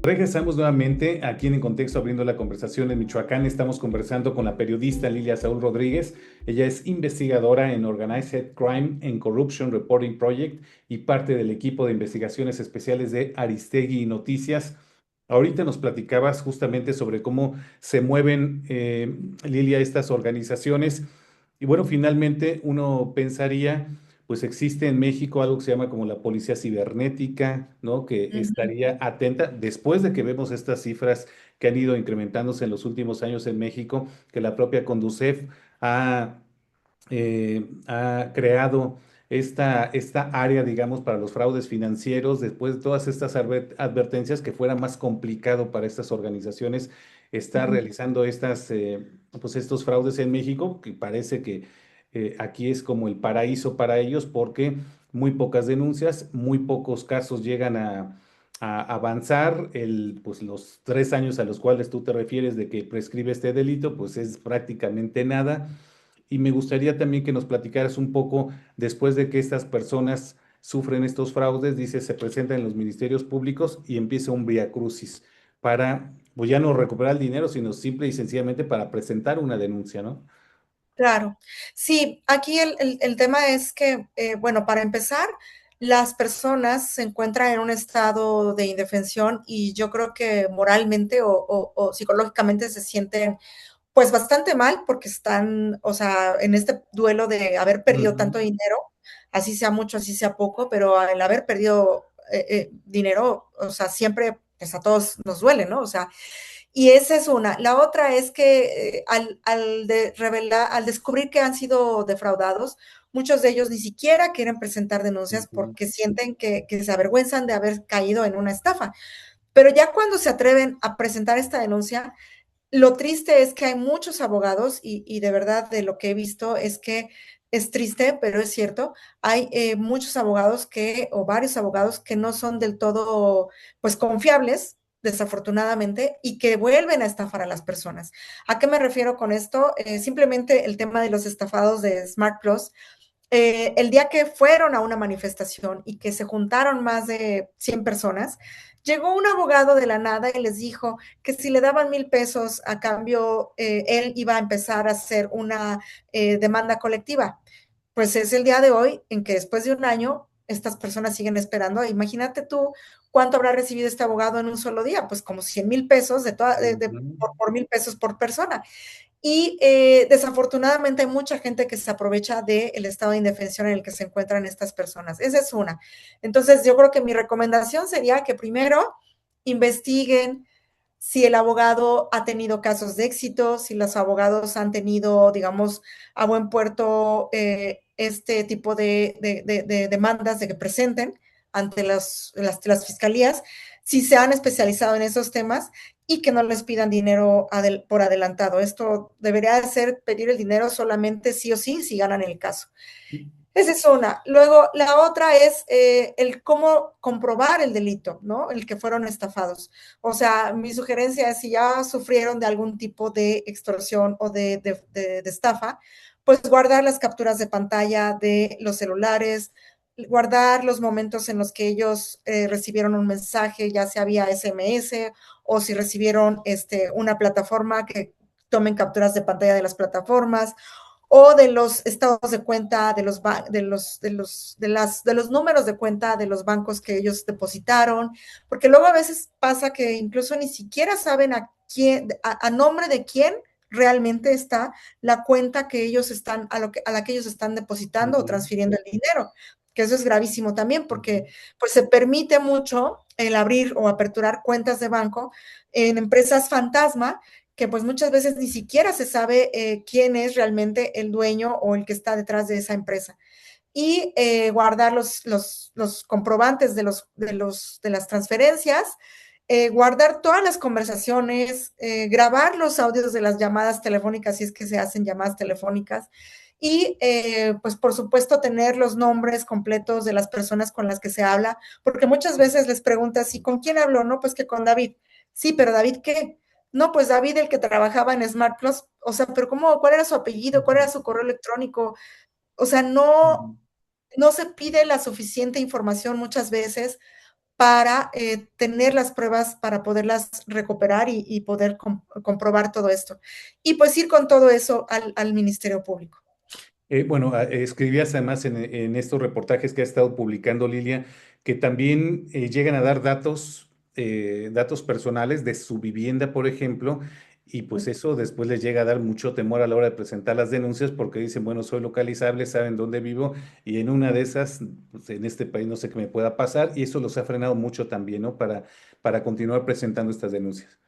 Regresamos nuevamente aquí en Contexto, abriendo la conversación en Michoacán. Estamos conversando con la periodista Lilia Saúl Rodríguez. Ella es investigadora en Organized Crime and Corruption Reporting Project y parte del equipo de investigaciones especiales de Aristegui Noticias. Ahorita nos platicabas justamente sobre cómo se mueven, Lilia, estas organizaciones. Y bueno, finalmente uno pensaría, pues existe en México algo que se llama como la policía cibernética, ¿no? Que Ujú. estaría atenta, después de que vemos estas cifras que han ido incrementándose en los últimos años en México, que la propia Conducef ha creado esta área, digamos, para los fraudes financieros, después de todas estas advertencias, que fuera más complicado para estas organizaciones estar Ujú. realizando pues estos fraudes en México, que parece que aquí es como el paraíso para ellos, porque muy pocas denuncias, muy pocos casos llegan a avanzar. Pues los 3 años a los cuales tú te refieres de que prescribe este delito, pues es prácticamente nada. Y me gustaría también que nos platicaras un poco, después de que estas personas sufren estos fraudes, dice, se presentan en los ministerios públicos y empieza un vía crucis para, pues ya no recuperar el dinero, sino simple y sencillamente para presentar una denuncia, ¿no? Claro. Sí, aquí el tema es que, bueno, para empezar, las personas se encuentran en un estado de indefensión y yo creo que moralmente o psicológicamente se sienten pues bastante mal porque están, o sea, en este duelo de haber perdido tanto Ujú, dinero, así sea mucho, así sea poco, pero el haber perdido dinero, o sea, siempre, pues a todos nos duele, ¿no? O sea, y esa es una. La otra es que al descubrir que han sido defraudados, muchos de ellos ni siquiera quieren presentar denuncias ujú, porque sienten que se avergüenzan de haber caído en una estafa. Pero ya cuando se atreven a presentar esta denuncia, lo triste es que hay muchos abogados y de verdad de lo que he visto es que es triste, pero es cierto, hay muchos abogados o varios abogados que no son del todo, pues, confiables, desafortunadamente, y que vuelven a estafar a las personas. ¿A qué me refiero con esto? Simplemente el tema de los estafados de Smart Plus. El día que fueron a una manifestación y que se juntaron más de 100 personas, llegó un abogado de la nada y les dijo que si le daban 1,000 pesos a cambio, él iba a empezar a hacer una demanda colectiva. Pues es el día de hoy en que después de un año estas personas siguen esperando. Imagínate tú cuánto habrá recibido este abogado en un solo día, pues como 100,000 pesos ujú. por 1,000 pesos por persona. Y desafortunadamente hay mucha gente que se aprovecha del estado de indefensión en el que se encuentran estas personas. Esa es una. Entonces, yo creo que mi recomendación sería que primero investiguen si el abogado ha tenido casos de éxito, si los abogados han tenido, digamos, a buen puerto este tipo de demandas de que presenten ante las fiscalías, si se han especializado en esos temas y que no les pidan dinero por adelantado. Esto debería de ser pedir el dinero solamente sí o sí si ganan el caso. Esa es una. Luego, la otra es el cómo comprobar el delito, ¿no? El que fueron estafados. O sea, mi sugerencia es si ya sufrieron de algún tipo de extorsión o de estafa, pues guardar las capturas de pantalla de los celulares, guardar los momentos en los que ellos recibieron un mensaje, ya sea vía SMS o si recibieron una plataforma que tomen capturas de pantalla de las plataformas o de los estados de cuenta de los números de cuenta de los bancos que ellos depositaron, porque luego a veces pasa que incluso ni siquiera saben a nombre de quién realmente está la cuenta que ellos están, a la que ellos están depositando o Ujú, transfiriendo el dinero, que eso es gravísimo también, ujú, porque pues se permite mucho el abrir o aperturar cuentas de banco en empresas fantasma que pues muchas veces ni siquiera se sabe quién es realmente el dueño o el que está detrás de esa empresa. Y guardar los comprobantes de las transferencias, guardar todas las conversaciones, grabar los audios de las llamadas telefónicas si es que se hacen llamadas telefónicas y pues por supuesto tener los nombres completos de las personas con las que se habla, porque muchas veces les preguntas, ¿y con quién habló? No, pues que con David. Sí, pero David, ¿qué? No, pues David, el que trabajaba en Smart Plus, o sea, pero ¿cómo? ¿Cuál era su apellido? ¿Cuál era ujú, su correo electrónico? O sea, no, ujú. no se pide la suficiente información muchas veces para tener las pruebas para poderlas recuperar y poder comprobar todo esto. Y pues ir con todo eso al Ministerio Público. Bueno, escribías además en estos reportajes que ha estado publicando Lilia, que también llegan a dar datos personales de su vivienda, por ejemplo, y pues eso después les llega a dar mucho temor a la hora de presentar las denuncias porque dicen, bueno, soy localizable, saben dónde vivo, y en una de esas, pues, en este país no sé qué me pueda pasar, y eso los ha frenado mucho también, ¿no? Para continuar presentando estas denuncias.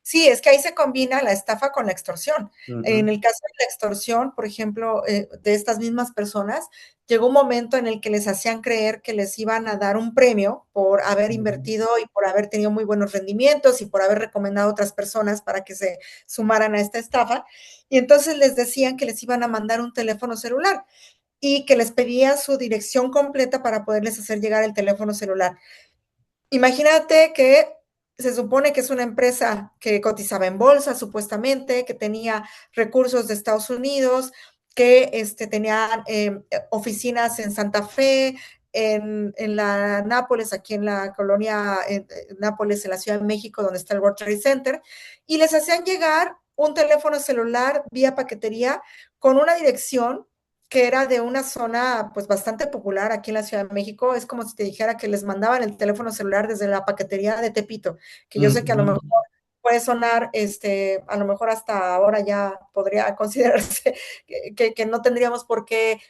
Sí, es que ahí se combina la estafa con la extorsión. En Ujú, el caso de la extorsión, por ejemplo, de estas mismas personas, llegó un momento en el que les hacían creer que les iban a dar un premio por haber ujú, invertido y por haber tenido muy buenos rendimientos y por haber recomendado a otras personas para que se sumaran a esta estafa. Y entonces les decían que les iban a mandar un teléfono celular y que les pedían su dirección completa para poderles hacer llegar el teléfono celular. Imagínate que se supone que es una empresa que cotizaba en bolsa, supuestamente, que tenía recursos de Estados Unidos, que tenía oficinas en Santa Fe, en la Nápoles, aquí en la colonia Nápoles, en la Ciudad de México, donde está el World Trade Center, y les hacían llegar un teléfono celular vía paquetería con una dirección que era de una zona pues bastante popular aquí en la Ciudad de México. Es como si te dijera que les mandaban el teléfono celular desde la paquetería de Tepito, que yo sé que a lo ujú, mejor puede sonar, a lo mejor hasta ahora ya podría considerarse que no tendríamos por qué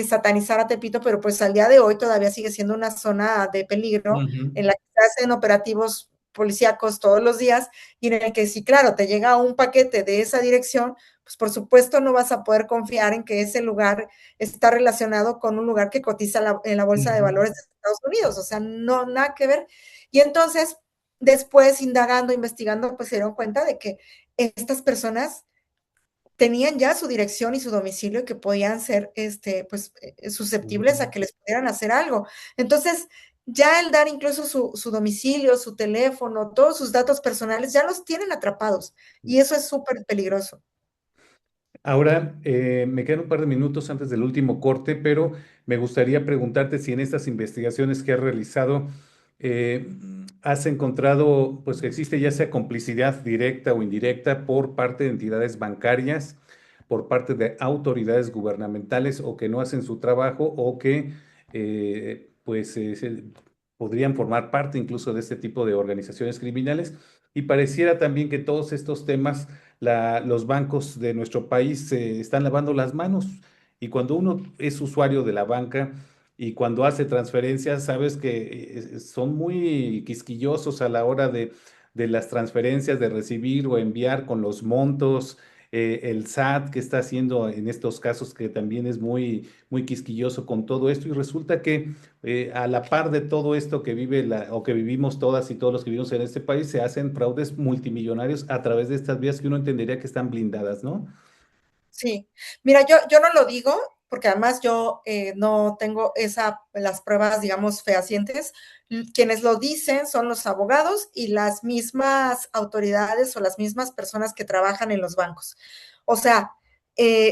satanizar a Tepito, pero pues al día de hoy todavía sigue siendo una zona de peligro ujú, en la que se hacen operativos policíacos todos los días y en el que si, claro, te llega un paquete de esa dirección, pues por supuesto no vas a poder confiar en que ese lugar está relacionado con un lugar que cotiza en la bolsa de ujú, valores de Estados Unidos, o sea, no, nada que ver. Y entonces, después, indagando, investigando, pues se dieron cuenta de que estas personas tenían ya su dirección y su domicilio y que podían ser, pues, susceptibles a ujú. que les pudieran hacer algo. Entonces, ya el dar incluso su domicilio, su teléfono, todos sus datos personales, ya los tienen atrapados. Y eso es súper peligroso. Ahora, me quedan un par de minutos antes del último corte, pero me gustaría preguntarte si en estas investigaciones que has realizado has encontrado, pues que existe ya sea complicidad directa o indirecta por parte de entidades bancarias, por parte de autoridades gubernamentales o que no hacen su trabajo o que pues podrían formar parte incluso de este tipo de organizaciones criminales. Y pareciera también que todos estos temas los bancos de nuestro país se están lavando las manos y cuando uno es usuario de la banca y cuando hace transferencias, sabes que son muy quisquillosos a la hora de las transferencias, de recibir o enviar con los montos. El SAT que está haciendo en estos casos que también es muy quisquilloso con todo esto y resulta que a la par de todo esto que vive o que vivimos todas y todos los que vivimos en este país, se hacen fraudes multimillonarios a través de estas vías que uno entendería que están blindadas, ¿no? Sí, mira, yo no lo digo porque además yo no tengo las pruebas, digamos, fehacientes. Quienes lo dicen son los abogados y las mismas autoridades o las mismas personas que trabajan en los bancos. O sea,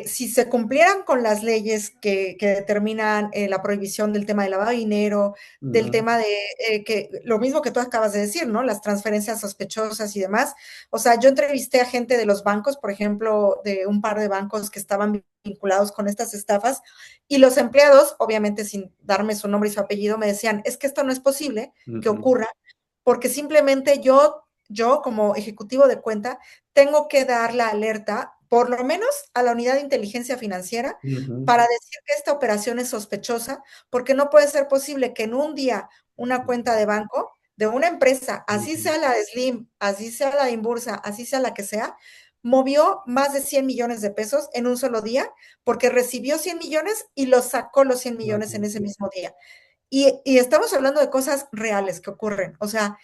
si se cumplieran con las leyes que determinan la prohibición del tema de lavado de dinero, del Ujú, tema de que lo mismo que tú acabas de decir, ¿no? Las transferencias sospechosas y demás. O sea, yo entrevisté a gente de los bancos, por ejemplo, de un par de bancos que estaban vinculados con estas estafas, y los empleados, obviamente sin darme su nombre y su apellido, me decían, es que esto no es posible que ujú, ocurra, porque simplemente yo como ejecutivo de cuenta, tengo que dar la alerta, por lo menos a la unidad de inteligencia financiera, ujú, para decir que esta operación es sospechosa, porque no puede ser posible que en un día una cuenta de banco de una empresa, así ujú, sea la de Slim, así sea la de Inbursa, así sea la que sea, movió más de 100 millones de pesos en un solo día porque recibió 100 millones y los sacó los 100 millones en ujú, ese mismo día. Y estamos hablando de cosas reales que ocurren. O sea,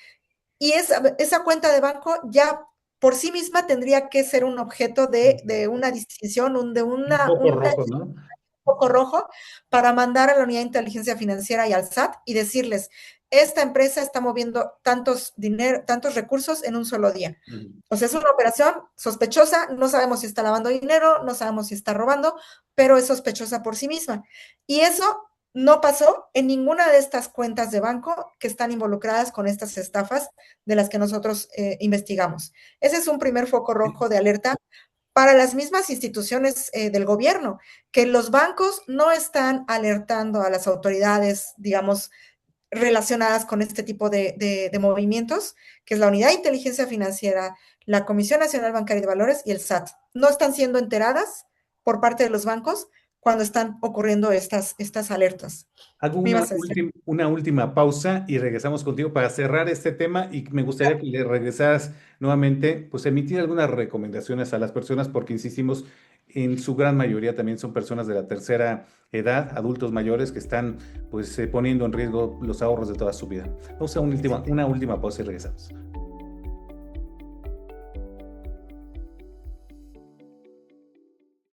y esa cuenta de banco ya por sí misma tendría que ser un objeto de ujú. una distinción, Un poco rojo, ¿no? poco rojo para mandar a la unidad de inteligencia financiera y al SAT y decirles, esta empresa está moviendo tantos recursos en un solo día. Ujú. O sea, es una operación sospechosa, no sabemos si está lavando dinero, no sabemos si está robando, pero es sospechosa por sí misma. Y eso no pasó en ninguna de estas cuentas de banco que están involucradas con estas estafas de las que nosotros investigamos. Ese es un primer foco rojo de alerta para las mismas instituciones del gobierno, que los bancos no están alertando a las autoridades, digamos, relacionadas con este tipo de movimientos, que es la Unidad de Inteligencia Financiera, la Comisión Nacional Bancaria de Valores y el SAT. No están siendo enteradas por parte de los bancos cuando están ocurriendo estas alertas. Hago Me ibas a decir. una última pausa y regresamos contigo para cerrar este tema y me gustaría que le regresaras nuevamente, pues emitir algunas recomendaciones a las personas porque insistimos, en su gran mayoría también son personas de la tercera edad, adultos mayores que están pues poniendo en riesgo los ahorros de toda su vida. Vamos a una última pausa y regresamos.